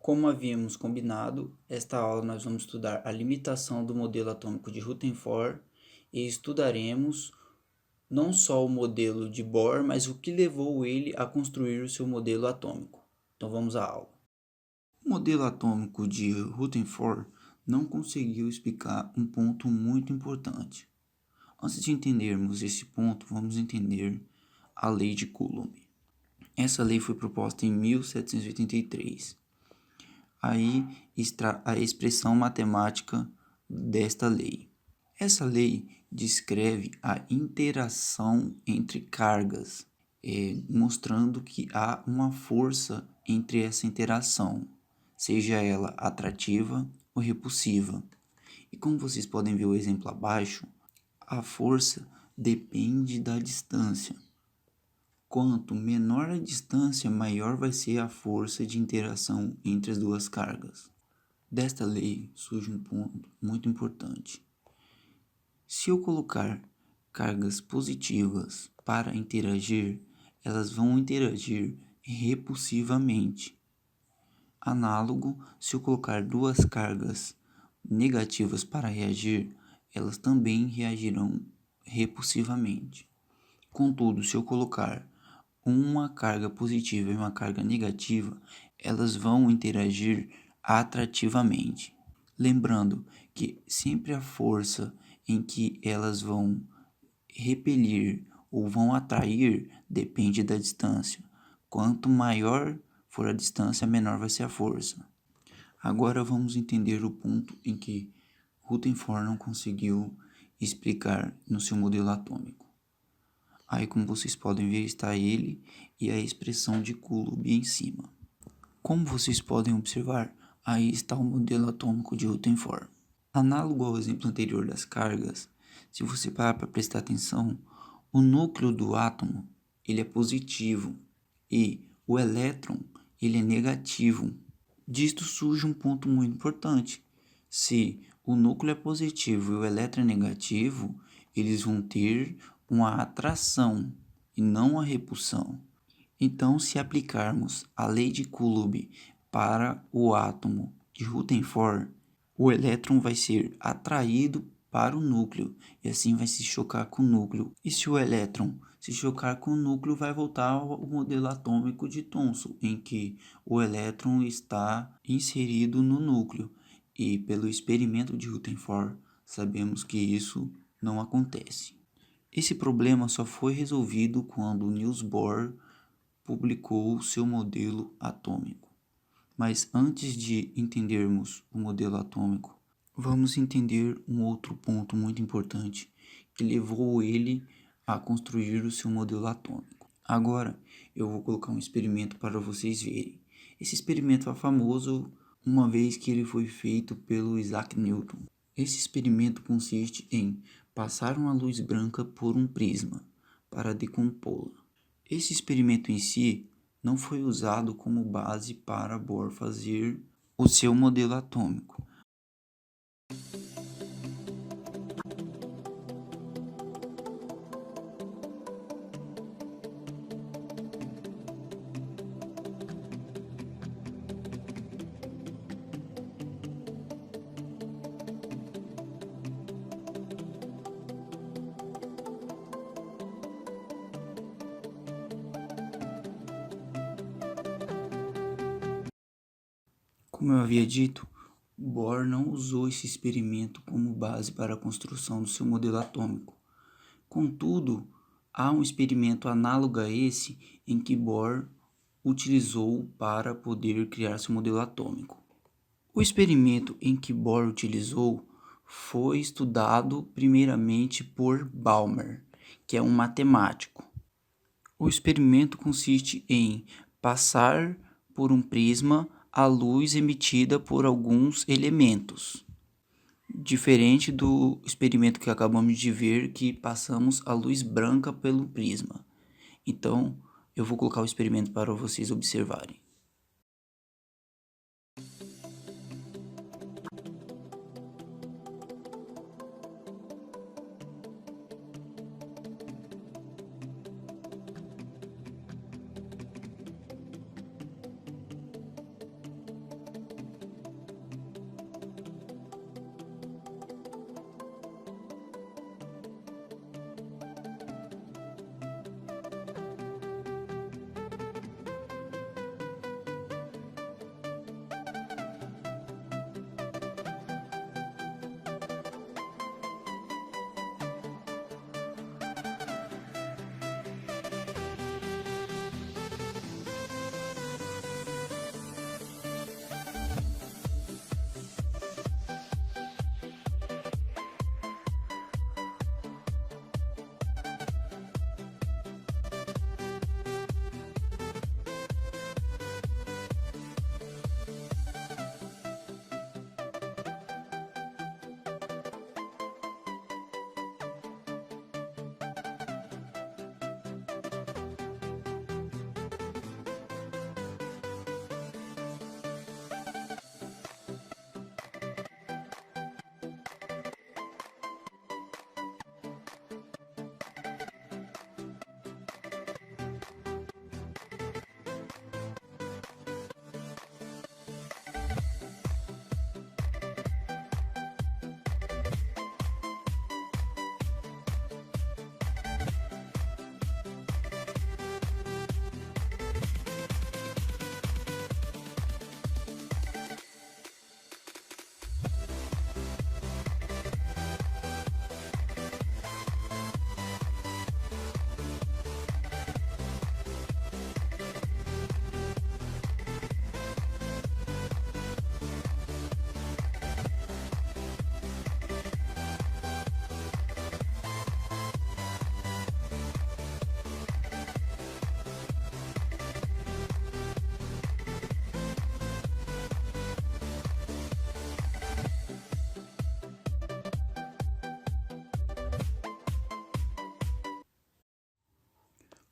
Como havíamos combinado, esta aula nós vamos estudar a limitação do modelo atômico de Rutherford e estudaremos não só o modelo de Bohr, mas o que levou ele a construir o seu modelo atômico. Então vamos à aula. O modelo atômico de Rutherford não conseguiu explicar um ponto muito importante. Antes de entendermos esse ponto, vamos entender a lei de Coulomb. Essa lei foi proposta em 1783. Aí está a expressão matemática desta lei. Essa lei descreve a interação entre cargas, mostrando que há uma força entre essa interação, seja ela atrativa ou repulsiva. E como vocês podem ver o exemplo abaixo, a força depende da distância. Quanto menor a distância, maior vai ser a força de interação entre as duas cargas. Desta lei surge um ponto muito importante. Se eu colocar cargas positivas para interagir, elas vão interagir repulsivamente. Análogo, se eu colocar duas cargas negativas para reagir, elas também reagirão repulsivamente. Contudo, se eu colocar uma carga positiva e uma carga negativa, elas vão interagir atrativamente. Lembrando que sempre a força em que elas vão repelir ou vão atrair depende da distância. Quanto maior for a distância, menor vai ser a força. Agora vamos entender o ponto em que Rutherford não conseguiu explicar no seu modelo atômico. Aí, como vocês podem ver, está ele e a expressão de Coulomb em cima. Como vocês podem observar, aí está o modelo atômico de Rutherford. Análogo ao exemplo anterior das cargas, se você parar para prestar atenção, o núcleo do átomo ele é positivo e o elétron ele é negativo. Disto surge um ponto muito importante. Se o núcleo é positivo e o elétron é negativo, eles vão ter uma atração e não uma repulsão. Então, se aplicarmos a lei de Coulomb para o átomo de Rutherford, o elétron vai ser atraído para o núcleo e assim vai se chocar com o núcleo. E se o elétron se chocar com o núcleo, vai voltar ao modelo atômico de Thomson, em que o elétron está inserido no núcleo. E pelo experimento de Rutherford, sabemos que isso não acontece. Esse problema só foi resolvido quando Niels Bohr publicou seu modelo atômico. Mas antes de entendermos o modelo atômico, vamos entender um outro ponto muito importante que levou ele a construir o seu modelo atômico. Agora eu vou colocar um experimento para vocês verem. Esse experimento é famoso uma vez que ele foi feito pelo Isaac Newton. Esse experimento consiste em passar uma luz branca por um prisma para decompô-la. Esse experimento em si não foi usado como base para Bohr fazer o seu modelo atômico. Como eu havia dito, Bohr não usou esse experimento como base para a construção do seu modelo atômico. Contudo, há um experimento análogo a esse em que Bohr utilizou para poder criar seu modelo atômico. O experimento em que Bohr utilizou foi estudado primeiramente por Balmer, que é um matemático. O experimento consiste em passar por um prisma a luz emitida por alguns elementos, diferente do experimento que acabamos de ver, que passamos a luz branca pelo prisma. Então, eu vou colocar o experimento para vocês observarem.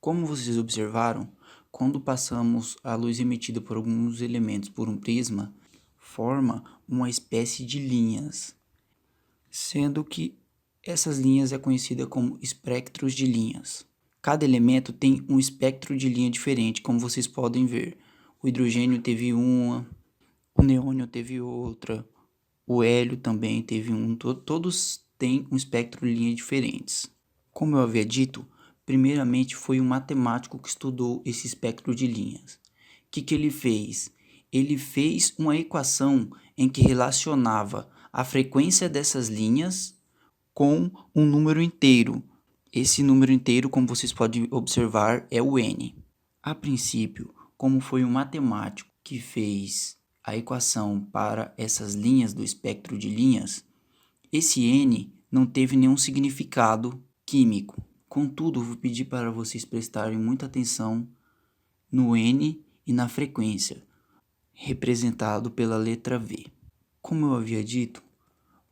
Como vocês observaram, quando passamos a luz emitida por alguns elementos por um prisma, forma uma espécie de linhas, sendo que essas linhas é conhecida como espectros de linhas. Cada elemento tem um espectro de linha diferente, como vocês podem ver. O hidrogênio teve uma, o neônio teve outra, o hélio também teve um, todos têm um espectro de linha diferentes. Como eu havia dito, primeiramente foi um matemático que estudou esse espectro de linhas. O que ele fez? Ele fez uma equação em que relacionava a frequência dessas linhas com um número inteiro. Esse número inteiro, como vocês podem observar, é o n. A princípio, como foi um matemático que fez a equação para essas linhas do espectro de linhas, esse n não teve nenhum significado químico. Contudo, vou pedir para vocês prestarem muita atenção no n e na frequência, representado pela letra V. Como eu havia dito,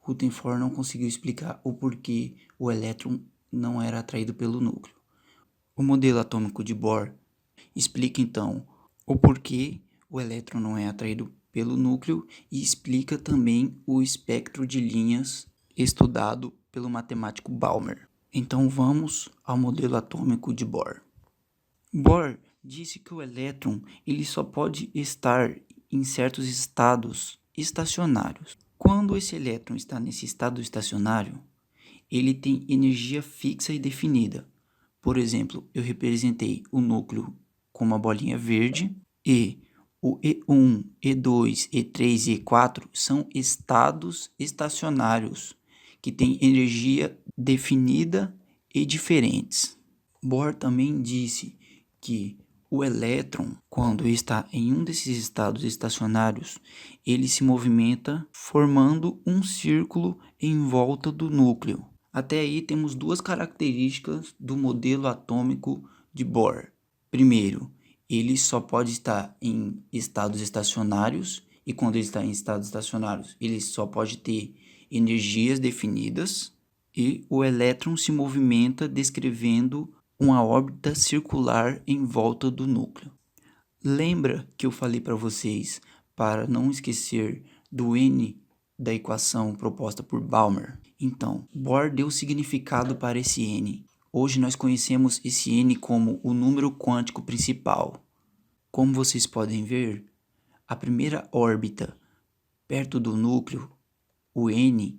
Rutherford não conseguiu explicar o porquê o elétron não era atraído pelo núcleo. O modelo atômico de Bohr explica então o porquê o elétron não é atraído pelo núcleo e explica também o espectro de linhas estudado pelo matemático Balmer. Então vamos ao modelo atômico de Bohr. Bohr disse que o elétron ele só pode estar em certos estados estacionários. Quando esse elétron está nesse estado estacionário, ele tem energia fixa e definida. Por exemplo, eu representei o núcleo com uma bolinha verde e o E1, E2, E3 e E4 são estados estacionários que têm energia definida e diferentes. Bohr também disse que o elétron, quando está em um desses estados estacionários, ele se movimenta formando um círculo em volta do núcleo. Até aí temos duas características do modelo atômico de Bohr. Primeiro, ele só pode estar em estados estacionários, e quando ele está em estados estacionários, ele só pode ter energias definidas, e o elétron se movimenta descrevendo uma órbita circular em volta do núcleo. Lembra que eu falei para vocês para não esquecer do n da equação proposta por Balmer? Então, Bohr deu significado para esse n. Hoje nós conhecemos esse n como o número quântico principal. Como vocês podem ver, a primeira órbita perto do núcleo, o n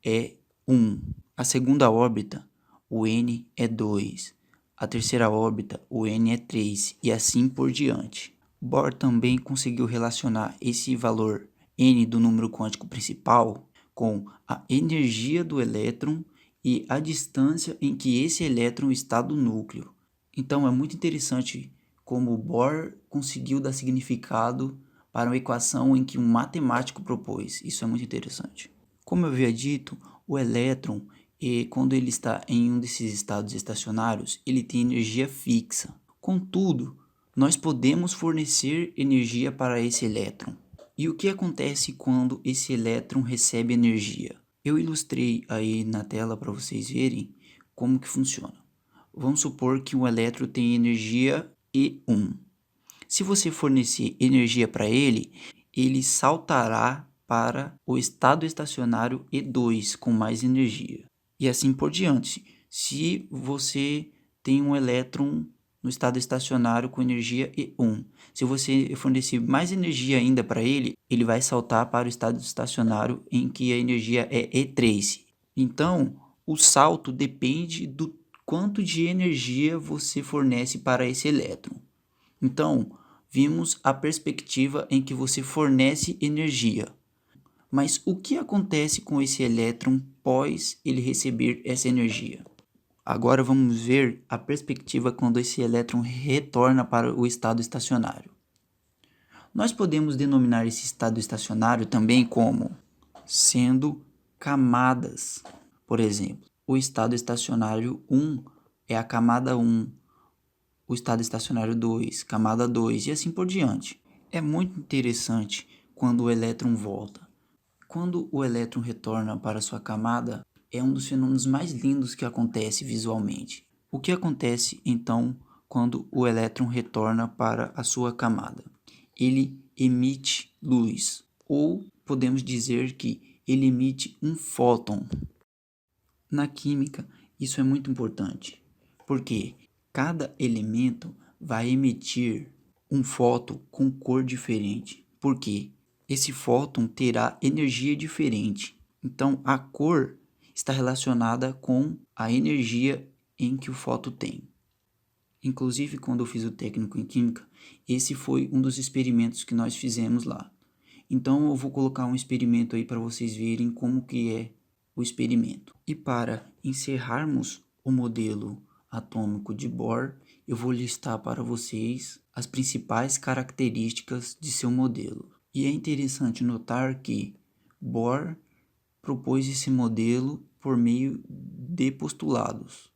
é 1. A segunda órbita, o n é 2. A terceira órbita, o n é 3, e assim por diante. Bohr também conseguiu relacionar esse valor n do número quântico principal com a energia do elétron e a distância em que esse elétron está do núcleo. Então é muito interessante como Bohr conseguiu dar significado para uma equação em que um matemático propôs. Isso é muito interessante. Como eu havia dito, o elétron, quando ele está em um desses estados estacionários, ele tem energia fixa. Contudo, nós podemos fornecer energia para esse elétron. E o que acontece quando esse elétron recebe energia? Eu ilustrei aí na tela para vocês verem como que funciona. Vamos supor que um elétron tem energia E1. Se você fornecer energia para ele, ele saltará para o estado estacionário E2 com mais energia. E assim por diante. Se você tem um elétron no estado estacionário com energia E1, se você fornecer mais energia ainda para ele, ele vai saltar para o estado estacionário em que a energia é E3. Então, o salto depende do quanto de energia você fornece para esse elétron. Então, vimos a perspectiva em que você fornece energia. Mas o que acontece com esse elétron após ele receber essa energia? Agora vamos ver a perspectiva quando esse elétron retorna para o estado estacionário. Nós podemos denominar esse estado estacionário também como sendo camadas. Por exemplo, o estado estacionário 1 é a camada 1, o estado estacionário 2, camada 2 e assim por diante. É muito interessante quando o elétron volta. Quando o elétron retorna para sua camada, é um dos fenômenos mais lindos que acontece visualmente. O que acontece então quando o elétron retorna para a sua camada. Ele emite luz, ou podemos dizer que ele emite um fóton. Na química, isso é muito importante, porque cada elemento vai emitir um fóton com cor diferente, porque esse fóton terá energia diferente. Então, a cor está relacionada com a energia em que o fóton tem. Inclusive, quando eu fiz o técnico em química, esse foi um dos experimentos que nós fizemos lá. Então, eu vou colocar um experimento aí para vocês verem como que é o experimento. E para encerrarmos o modelo atômico de Bohr, eu vou listar para vocês as principais características de seu modelo. E é interessante notar que Bohr propôs esse modelo por meio de postulados.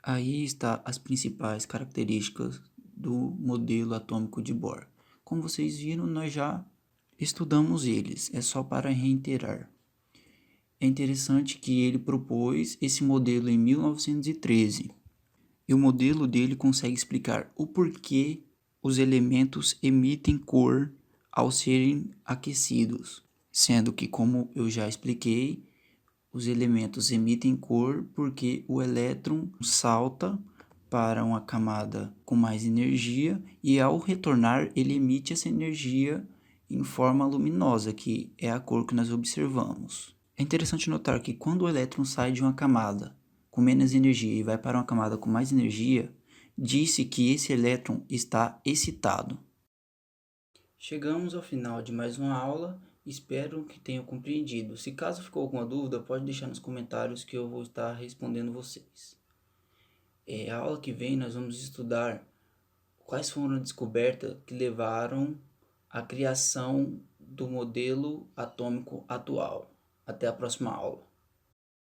Aí está as principais características do modelo atômico de Bohr. Como vocês viram, nós já estudamos eles, é só para reiterar. É interessante que ele propôs esse modelo em 1913. E o modelo dele consegue explicar o porquê os elementos emitem cor ao serem aquecidos, sendo que, como eu já expliquei, os elementos emitem cor porque o elétron salta para uma camada com mais energia e, ao retornar, ele emite essa energia em forma luminosa, que é a cor que nós observamos. É interessante notar que quando o elétron sai de uma camada com menos energia e vai para uma camada com mais energia, disse que esse elétron está excitado. Chegamos ao final de mais uma aula. Espero que tenham compreendido. Se caso ficou alguma dúvida, pode deixar nos comentários que eu vou estar respondendo vocês. A aula que vem nós vamos estudar quais foram as descobertas que levaram à criação do modelo atômico atual. Até a próxima aula.